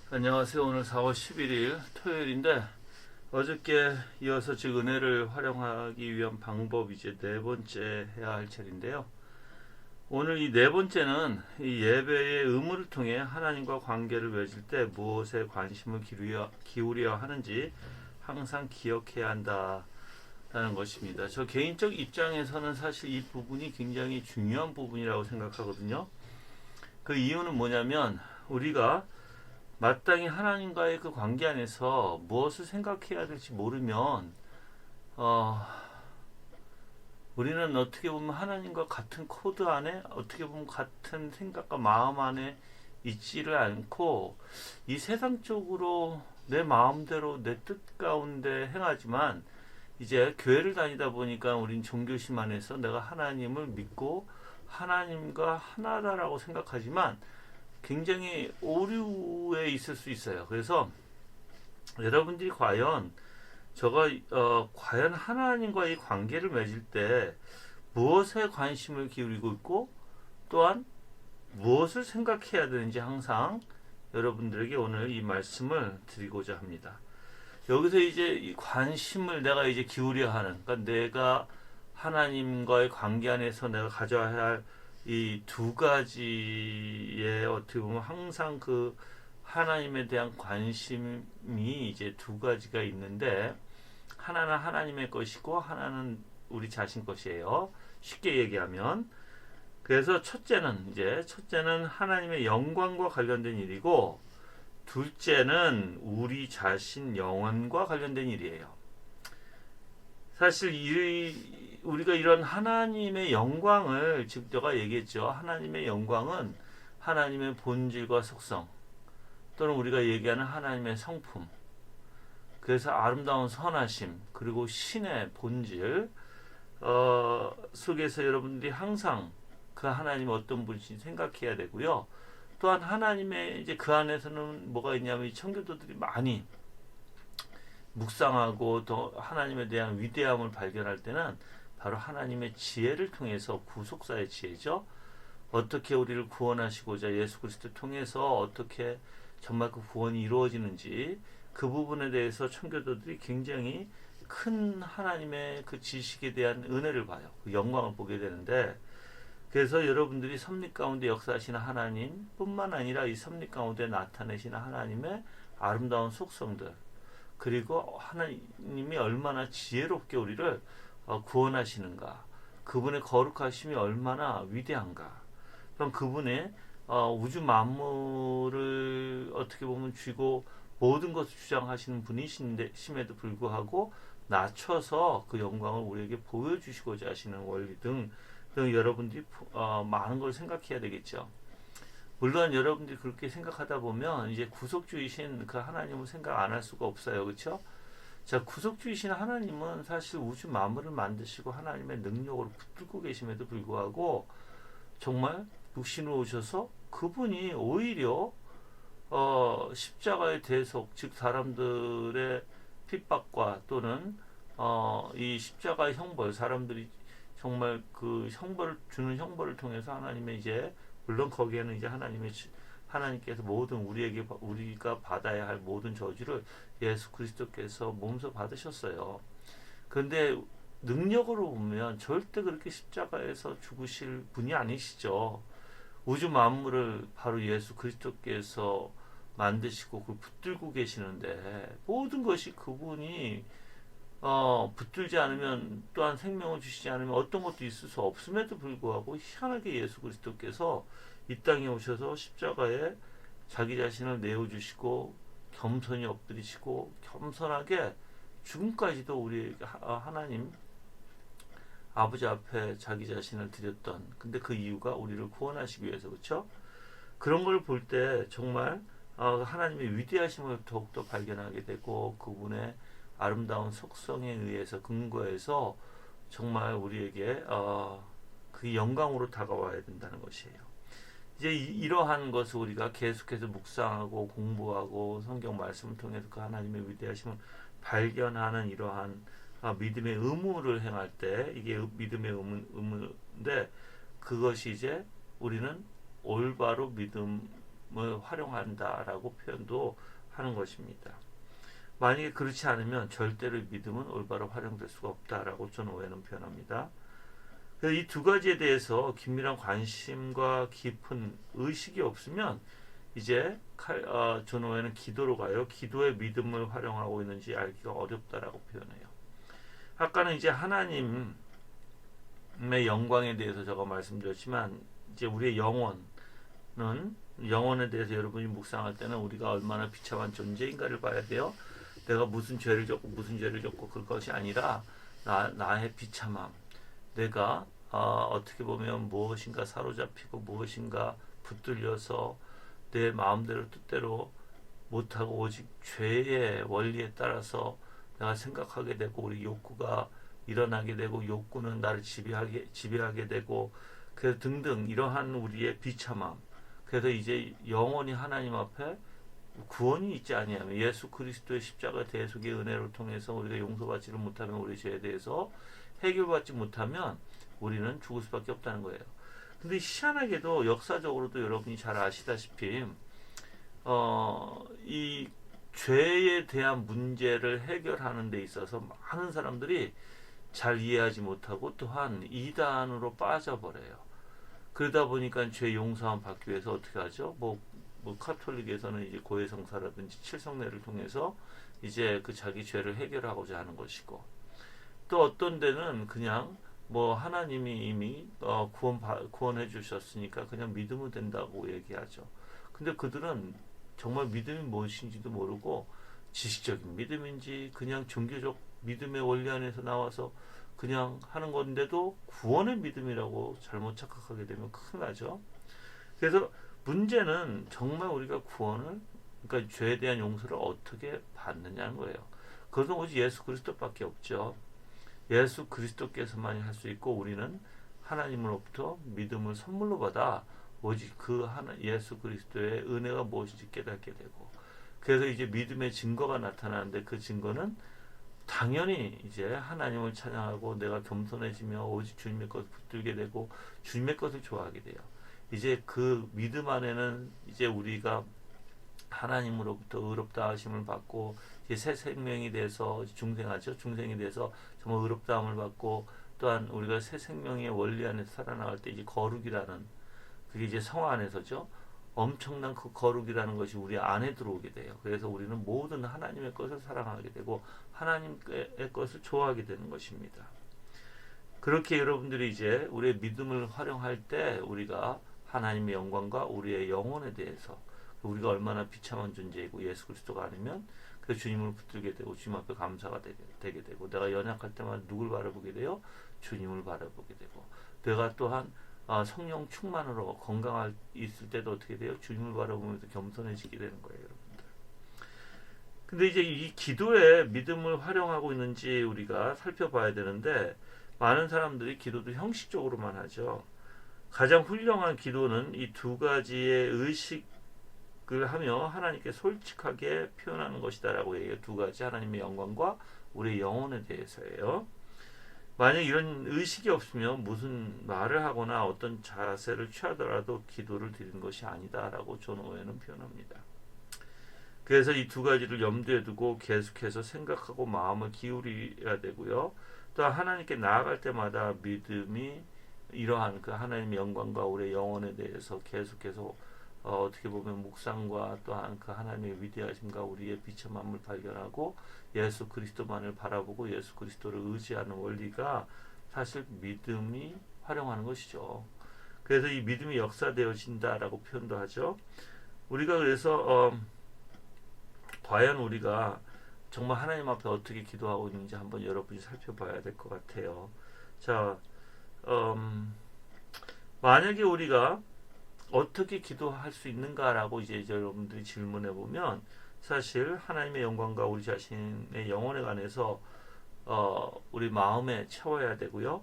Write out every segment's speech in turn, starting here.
안녕하세요. 오늘 4월 11일 토요일인데 어저께 이어서 즉 은혜를 활용하기 위한 방법 이제 네 번째 해야 할 차례인데요. 오늘 이 네 번째는 이 예배의 의무를 통해 하나님과 관계를 맺을 때 무엇에 관심을 기울여야 하는지 항상 기억해야 한다라는 것입니다. 저 개인적 입장에서는 사실 이 부분이 굉장히 중요한 부분이라고 생각하거든요. 그 이유는 뭐냐면 우리가 마땅히 하나님과의 그 관계 안에서 무엇을 생각해야 될지 모르면 어, 우리는 어떻게 보면 하나님과 같은 코드 안에 어떻게 보면 같은 생각과 마음 안에 있지를 않고 이 세상적으로 내 마음대로 내 뜻 가운데 행하지만 이제 교회를 다니다 보니까 우린 종교심 안에서 내가 하나님을 믿고 하나님과 하나다라고 생각하지만 굉장히 오류에 있을 수 있어요. 그래서 여러분들이 과연 하나님과의 관계를 맺을 때 무엇에 관심을 기울이고 있고 또한 무엇을 생각해야 되는지 항상 여러분들에게 오늘 이 말씀을 드리고자 합니다. 여기서 이제 이 관심을 내가 이제 기울여야 하는, 그러니까 내가 하나님과의 관계 안에서 내가 가져야 할 이 두 가지의 어떻게 보면 항상 그 하나님에 대한 관심이 이제 두 가지가 있는데 하나는 하나님의 것이고 하나는 우리 자신 것이에요. 쉽게 얘기하면 그래서 첫째는 하나님의 영광과 관련된 일이고 둘째는 우리 자신 영혼과 관련된 일이에요. 사실 우리가 이런 하나님의 영광을 즉 내가 얘기했죠. 하나님의 영광은 하나님의 본질과 속성 또는 우리가 얘기하는 하나님의 성품 그래서 아름다운 선하심 그리고 신의 본질 속에서 여러분들이 항상 그 하나님 어떤 분인지 생각해야 되고요. 또한 하나님의 이제 그 안에서는 뭐가 있냐면 이 청교도들이 많이 묵상하고 또 하나님에 대한 위대함을 발견할 때는 바로 하나님의 지혜를 통해서 구속사의 지혜죠. 어떻게 우리를 구원하시고자 예수 그리스도 통해서 어떻게 정말 그 구원이 이루어지는지 그 부분에 대해서 청교도들이 굉장히 큰 하나님의 그 지식에 대한 은혜를 봐요. 그 영광을 보게 되는데 그래서 여러분들이 섭리 가운데 역사하시는 하나님 뿐만 아니라 이 섭리 가운데 나타내시는 하나님의 아름다운 속성들 그리고 하나님이 얼마나 지혜롭게 우리를 구원하시는가 그분의 거룩하심이 얼마나 위대한가 그럼 그분의 우주 만물을 어떻게 보면 쥐고 모든 것을 주장하시는 분이심에도 불구하고 낮춰서 그 영광을 우리에게 보여주시고자 하시는 원리 등 여러분들이 많은 걸 생각해야 되겠죠. 물론 여러분들이 그렇게 생각하다 보면 이제 구속주이신 그 하나님을 생각 안 할 수가 없어요. 그렇죠? 자, 구속주이신 하나님은 사실 우주 만물을 만드시고 하나님의 능력으로 붙들고 계심에도 불구하고 정말 육신으로 오셔서 그분이 오히려 십자가의 대속 즉 사람들의 핍박과 또는 이 십자가의 형벌 사람들이 정말 그 형벌을 주는 형벌을 통해서 하나님의 이제 물론 거기에는 이제 하나님께서 모든 우리가 받아야 할 모든 저주를 예수 그리스도께서 몸소 받으셨어요. 그런데 능력으로 보면 절대 그렇게 십자가에서 죽으실 분이 아니시죠. 우주 만물을 바로 예수 그리스도께서 만드시고 그걸 붙들고 계시는데 모든 것이 그분이 붙들지 않으면 또한 생명을 주시지 않으면 어떤 것도 있을 수 없음에도 불구하고 희한하게 예수 그리스도께서 이 땅에 오셔서 십자가에 자기 자신을 내어주시고 겸손히 엎드리시고 겸손하게 죽음까지도 우리 하나님 아버지 앞에 자기 자신을 드렸던 근데 그 이유가 우리를 구원하시기 위해서 그렇죠? 그런 걸 볼 때 정말 하나님의 위대하심을 더욱더 발견하게 되고 그분의 아름다운 속성에 의해서 근거해서 정말 우리에게 그 영광으로 다가와야 된다는 것이에요. 이제 이러한 것을 우리가 계속해서 묵상하고 공부하고 성경 말씀을 통해서 그 하나님의 위대하심을 발견하는 이러한 믿음의 의무를 행할 때 이게 믿음의 의무인데 그것이 이제 우리는 올바로 믿음 활용한다라고 표현도 하는 것입니다. 만약에 그렇지 않으면 절대로 믿음은 올바로 활용될 수가 없다라고 존 오웬은 표현합니다. 그래서 이 두 가지에 대해서 긴밀한 관심과 깊은 의식이 없으면 이제 존 오웬은 기도로 가요. 기도의 믿음을 활용하고 있는지 알기가 어렵다라고 표현해요. 아까는 이제 하나님의 영광에 대해서 제가 말씀드렸지만 이제 우리의 영혼에 대해서 여러분이 묵상할 때는 우리가 얼마나 비참한 존재인가를 봐야 돼요. 내가 무슨 죄를 졌고 그것이 아니라 나의 비참함, 내가 어떻게 보면 무엇인가 사로잡히고 무엇인가 붙들려서 내 마음대로 뜻대로 못하고 오직 죄의 원리에 따라서 내가 생각하게 되고 우리 욕구가 일어나게 되고 욕구는 나를 지배하게 되고 그래서 등등 이러한 우리의 비참함. 그래서 이제 영원히 하나님 앞에 구원이 있지 아니하면 예수 그리스도의 십자가 대속의 은혜를 통해서 우리가 용서받지를 못하면 우리 죄에 대해서 해결받지 못하면 우리는 죽을 수밖에 없다는 거예요. 근데 희한하게도 역사적으로도 여러분이 잘 아시다시피 이 죄에 대한 문제를 해결하는 데 있어서 많은 사람들이 잘 이해하지 못하고 또한 이단으로 빠져버려요. 그러다 보니까 죄 용서함 받기 위해서 어떻게 하죠? 뭐 카톨릭에서는 이제 고해성사라든지 칠성례를 통해서 이제 그 자기 죄를 해결하고자 하는 것이고, 또 어떤 데는 그냥 하나님이 이미 구원해 주셨으니까 그냥 믿으면 된다고 얘기하죠. 근데 그들은 정말 믿음이 무엇인지도 모르고 지식적인 믿음인지 그냥 종교적 믿음의 원리 안에서 나와서 그냥 하는 건데도 구원의 믿음이라고 잘못 착각하게 되면 큰일 나죠. 그래서 문제는 정말 우리가 구원을, 그러니까 죄에 대한 용서를 어떻게 받느냐는 거예요. 그것은 오직 예수 그리스도밖에 없죠. 예수 그리스도께서만이 할 수 있고 우리는 하나님으로부터 믿음을 선물로 받아 오직 예수 그리스도의 은혜가 무엇인지 깨닫게 되고, 그래서 이제 믿음의 증거가 나타나는데 그 증거는 당연히 이제 하나님을 찬양하고 내가 겸손해지며 오직 주님의 것을 붙들게 되고 주님의 것을 좋아하게 돼요. 이제 그 믿음 안에는 이제 우리가 하나님으로부터 의롭다 하심을 받고 이제 새 생명이 돼서 중생하죠. 중생이 돼서 정말 의롭다함을 받고 또한 우리가 새 생명의 원리 안에서 살아나갈 때 이제 거룩이라는 그게 이제 성 안에서죠. 엄청난 그 거룩이라는 것이 우리 안에 들어오게 돼요. 그래서 우리는 모든 하나님의 것을 사랑하게 되고 하나님의 것을 좋아하게 되는 것입니다. 그렇게 여러분들이 이제 우리의 믿음을 활용할 때 우리가 하나님의 영광과 우리의 영혼에 대해서 우리가 얼마나 비참한 존재이고 예수 그리스도가 아니면 그 주님을 붙들게 되고 주님 앞에 감사가 되게 되고, 내가 연약할 때마다 누굴 바라보게 돼요? 주님을 바라보게 되고, 내가 또한 성령 충만으로 건강할 있을 때도 어떻게 돼요? 주님을 바라보면서 겸손해지게 되는 거예요, 여러분들. 근데 이제 이 기도에 믿음을 활용하고 있는지 우리가 살펴봐야 되는데, 많은 사람들이 기도도 형식적으로만 하죠. 가장 훌륭한 기도는 이 두 가지의 의식을 하며 하나님께 솔직하게 표현하는 것이다라고 얘기해요. 두 가지, 하나님의 영광과 우리의 영혼에 대해서예요. 만약 이런 의식이 없으면 무슨 말을 하거나 어떤 자세를 취하더라도 기도를 드리는 것이 아니다라고 존 오웬은 표현합니다. 그래서 이 두 가지를 염두에 두고 계속해서 생각하고 마음을 기울여야 되고요. 또 하나님께 나아갈 때마다 믿음이 이러한 그 하나님의 영광과 우리의 영혼에 대해서 계속해서 어떻게 보면 묵상과 또한 그 하나님의 위대하심과 우리의 비참함을 발견하고 예수 그리스도만을 바라보고 예수 그리스도를 의지하는 원리가 사실 믿음이 활용하는 것이죠. 그래서 이 믿음이 역사되어진다라고 표현도 하죠. 우리가 그래서 과연 우리가 정말 하나님 앞에 어떻게 기도하고 있는지 한번 여러분이 살펴봐야 될 것 같아요. 자, 만약에 우리가 어떻게 기도할 수 있는가라고 이제 여러분들이 질문해 보면 사실 하나님의 영광과 우리 자신의 영혼에 관해서 우리 마음에 채워야 되고요.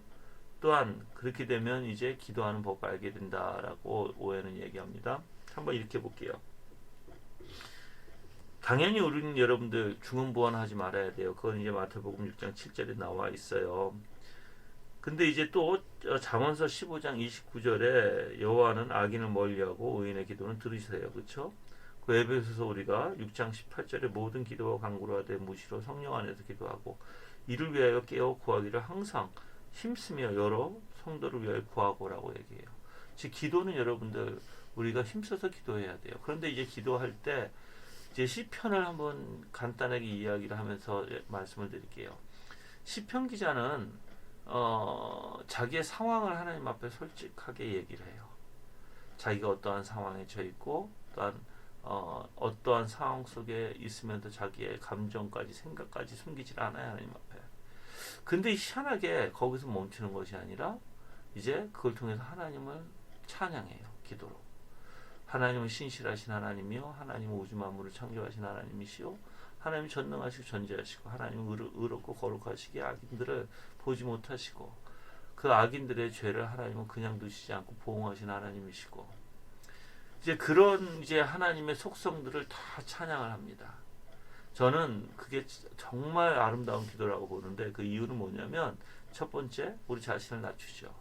또한 그렇게 되면 이제 기도하는 법을 알게 된다라고 오해는 얘기합니다. 한번 이렇게 볼게요. 당연히 우리는 여러분들 중언부언하지 말아야 돼요. 그건 이제 마태복음 6장 7절에 나와 있어요. 근데 이제 또 잠언서 15장 29절에 여호와는 악인을 멀리하고 의인의 기도는 들으세요. 그렇죠? 그 에베소서 우리가 6장 18절에 모든 기도와 간구로 하되 무시로 성령 안에서 기도하고 이를 위하여 깨어 구하기를 항상 힘쓰며 여러 성도를 위하여 구하고라고 얘기해요. 즉 기도는 여러분들 우리가 힘써서 기도해야 돼요. 그런데 이제 기도할 때 이제 시편을 한번 간단하게 이야기를 하면서 말씀을 드릴게요. 시편 기자는 자기의 상황을 하나님 앞에 솔직하게 얘기를 해요. 자기가 어떠한 상황에 처해 있고 또한 어떠한 상황 속에 있으면서 자기의 감정까지 생각까지 숨기질 않아요. 하나님 앞에. 근데 희한하게 거기서 멈추는 것이 아니라 이제 그걸 통해서 하나님을 찬양해요. 기도로. 하나님은 신실하신 하나님이요 하나님은 우주 만물을 창조하신 하나님이시요 하나님은 전능하시고 전지하시고 하나님은 의롭고 거룩하시기에 악인들을 보지 못하시고 그 악인들의 죄를 하나님은 그냥 두시지 않고 보응하신 하나님이시고 이제 그런 이제 하나님의 속성들을 다 찬양을 합니다. 저는 그게 정말 아름다운 기도라고 보는데 그 이유는 뭐냐면 첫 번째 우리 자신을 낮추죠.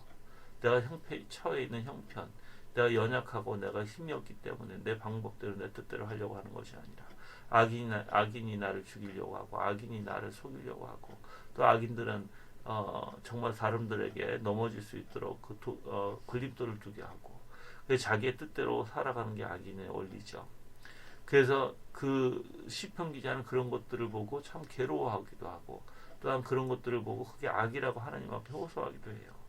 내가 처해 있는 형편 내가 연약하고 내가 힘이 없기 때문에 내 방법대로 내 뜻대로 하려고 하는 것이 아니라 악인이 나를 죽이려고 하고 악인이 나를 속이려고 하고 또 악인들은 정말 사람들에게 넘어질 수 있도록 걸림돌을 두게 하고 자기의 뜻대로 살아가는 게 악인의 원리죠. 그래서 그 시편 기자는 그런 것들을 보고 참 괴로워하기도 하고 또한 그런 것들을 보고 그게 악이라고 하나님 앞에 호소하기도 해요.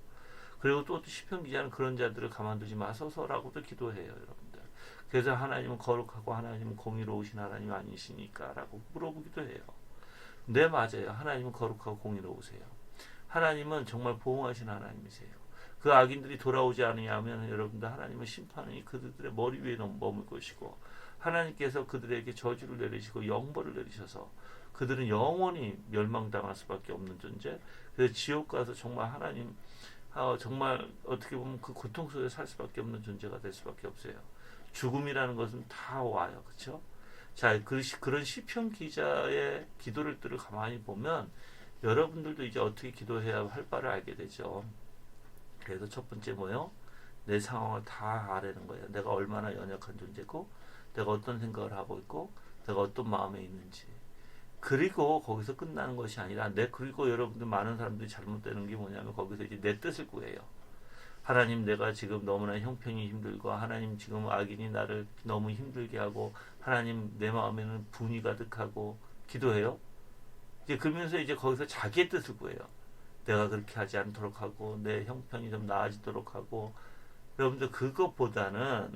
그리고 또 시편 기자는 그런 자들을 가만두지 마소서라고도 기도해요, 여러분들. 그래서 하나님은 거룩하고 하나님은 공의로우신 하나님 아니시니까라고 물어보기도 해요. 네, 맞아요. 하나님은 거룩하고 공의로우세요. 하나님은 정말 보호하신 하나님이세요. 그 악인들이 돌아오지 않으면 여러분들 하나님은 심판이 그들의 머리 위에 머물 것이고 하나님께서 그들에게 저주를 내리시고 영벌을 내리셔서 그들은 영원히 멸망당할 수밖에 없는 존재. 그래서 지옥 가서 정말 하나님 정말 어떻게 보면 그 고통 속에 살 수밖에 없는 존재가 될 수밖에 없어요. 죽음이라는 것은 다 와요. 그렇죠? 자, 그런 시편 기자의 기도를 가만히 보면 여러분들도 이제 어떻게 기도해야 할 바를 알게 되죠. 그래서 첫 번째 뭐요? 내 상황을 다 아라는 거예요. 내가 얼마나 연약한 존재고 내가 어떤 생각을 하고 있고 내가 어떤 마음에 있는지. 그리고 거기서 끝나는 것이 아니라 그리고 여러분들 많은 사람들이 잘못되는 게 뭐냐면 거기서 이제 내 뜻을 구해요. 하나님 내가 지금 너무나 형편이 힘들고 하나님 지금 악인이 나를 너무 힘들게 하고 하나님 내 마음에는 분이 가득하고 기도해요. 이제 그러면서 이제 거기서 자기의 뜻을 구해요. 내가 그렇게 하지 않도록 하고 내 형편이 좀 나아지도록 하고 여러분들 그것보다는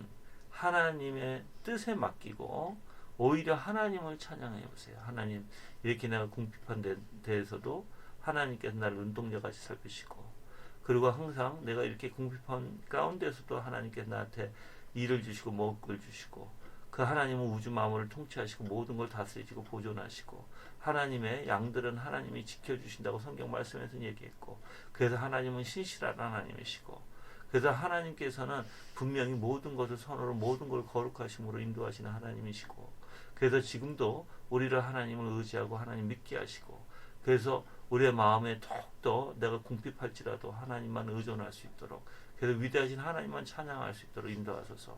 하나님의 뜻에 맡기고 오히려 하나님을 찬양해 보세요. 하나님 이렇게 내가 궁핍한 데에서도 하나님께서 나를 눈동자같이 살피시고 그리고 항상 내가 이렇게 궁핍한 가운데서도 하나님께서 나한테 일을 주시고 먹을 걸 주시고 그 하나님은 우주 만물을 통치하시고 모든 걸 다스리시고 보존하시고 하나님의 양들은 하나님이 지켜주신다고 성경 말씀에서 얘기했고 그래서 하나님은 신실한 하나님이시고 그래서 하나님께서는 분명히 모든 것을 선으로 모든 걸 거룩하심으로 인도하시는 하나님이시고 그래서 지금도 우리를 하나님을 의지하고 하나님 믿게 하시고 그래서 우리의 마음에 더욱더 내가 궁핍할지라도 하나님만 의존할 수 있도록 그래서 위대하신 하나님만 찬양할 수 있도록 인도하소서.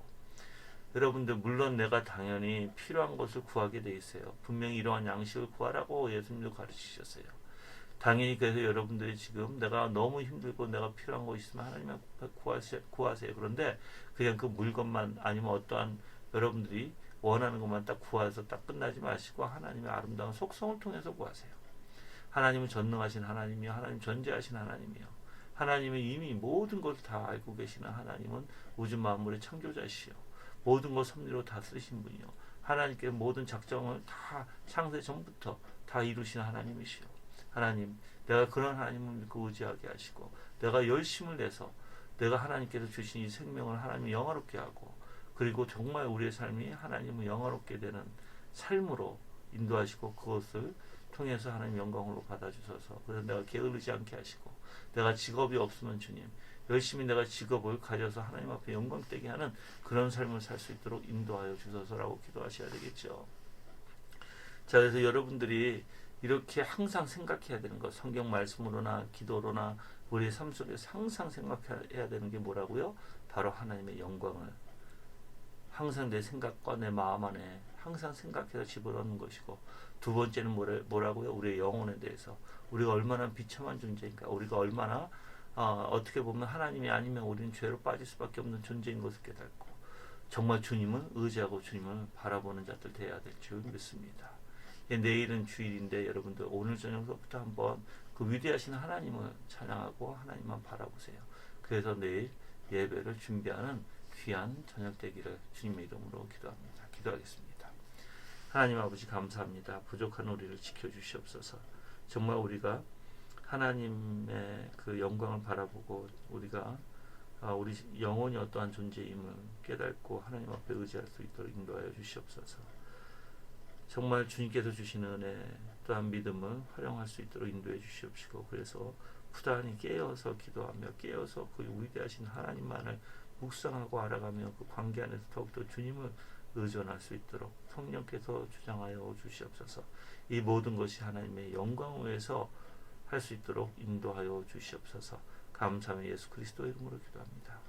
여러분들 물론 내가 당연히 필요한 것을 구하게 돼 있어요. 분명히 이러한 양식을 구하라고 예수님도 가르치셨어요. 당연히 그래서 여러분들이 지금 내가 너무 힘들고 내가 필요한 거 있으면 하나님 앞에 구하세요. 그런데 그냥 그 물건만 아니면 어떠한 여러분들이 원하는 것만 딱 구해서 딱 끝나지 마시고 하나님의 아름다운 속성을 통해서 구하세요. 하나님은 전능하신 하나님이요 하나님 전지하신 하나님이요 하나님은 이미 모든 것을 다 알고 계시는 하나님은 우주 만물의 창조자시요 모든 것 섭리로 다 쓰신 분이요 하나님께 모든 작정을 다 창세 전부터 다 이루신 하나님이시요 하나님 내가 그런 하나님을 믿고 의지하게 하시고 내가 열심을 내서 내가 하나님께서 주신 이 생명을 하나님이 영화롭게 하고 그리고 정말 우리의 삶이 하나님을 영화롭게 되는 삶으로 인도하시고 그것을 통해서 하나님 영광으로 받아주셔서 그래서 내가 게으르지 않게 하시고 내가 직업이 없으면 주님 열심히 내가 직업을 가져서 하나님 앞에 영광되게 하는 그런 삶을 살 수 있도록 인도하여 주셔서라고 기도하셔야 되겠죠. 자, 그래서 여러분들이 이렇게 항상 생각해야 되는 것, 성경 말씀으로나 기도로나 우리의 삶 속에서 항상 생각해야 되는 게 뭐라고요? 바로 하나님의 영광을 항상 내 생각과 내 마음 안에 항상 생각해서 집어넣는 것이고, 두 번째는 뭐라고요? 우리의 영혼에 대해서 우리가 얼마나 비참한 존재인가, 우리가 얼마나 어떻게 보면 하나님이 아니면 우리는 죄로 빠질 수밖에 없는 존재인 것을 깨닫고 정말 주님을 의지하고 주님을 바라보는 자들 되어야 될 줄 믿습니다. 내일은 주일인데 여러분들 오늘 저녁부터 한번 그 위대하신 하나님을 찬양하고 하나님만 바라보세요. 그래서 내일 예배를 준비하는 귀한 저녁 되기를 주님의 이름으로 기도합니다. 기도하겠습니다. 하나님 아버지 감사합니다. 부족한 우리를 지켜주시옵소서. 정말 우리가 하나님의 그 영광을 바라보고 우리가 우리 영혼이 어떠한 존재임을 깨닫고 하나님 앞에 의지할 수 있도록 인도하여 주시옵소서. 정말 주님께서 주시는 은혜 또한 믿음을 활용할 수 있도록 인도해 주시옵시고, 그래서 부단히 깨어서 기도하며 깨어서 그 위대하신 하나님만을 묵상하고 알아가며 그 관계 안에서 더욱더 주님을 의존할 수 있도록 성령께서 주장하여 주시옵소서. 이 모든 것이 하나님의 영광을 위해서 할 수 있도록 인도하여 주시옵소서. 감사하며 예수 그리스도의 이름으로 기도합니다.